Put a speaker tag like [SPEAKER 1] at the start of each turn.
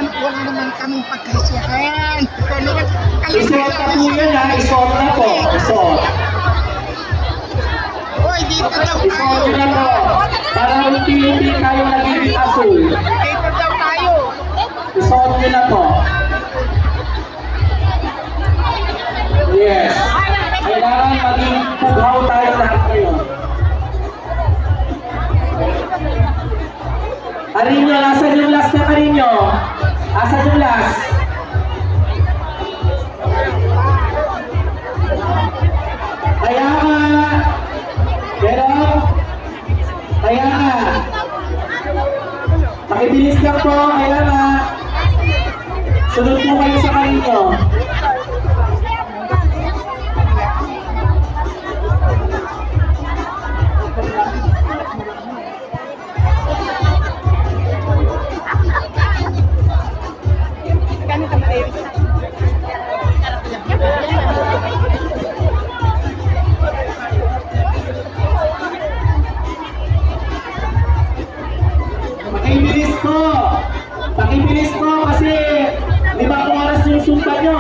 [SPEAKER 1] naman kaming pagkasiyahan. Ikaw naman,
[SPEAKER 2] Isuot na po yun ha, isuot na po. Isuot.
[SPEAKER 1] Hoy, dito daw
[SPEAKER 2] Isuot
[SPEAKER 1] tayo.
[SPEAKER 2] na po. Para unti-unti kayo nagiging asul.
[SPEAKER 1] Dito daw tayo.
[SPEAKER 2] Isuot nyo na po. Yes. Kailangan maging pughaw tayo lahat ngayon. Arinyo, nasa yung last na Arinyo? Asa yung last? Kaya nga. Pero, kaya nga. Pakibilis lang po, kaya nga. Sunod po kayo sa Arinyo. Pakibilis po! Pakibilis po kasi 5 oras yung sumpa nyo.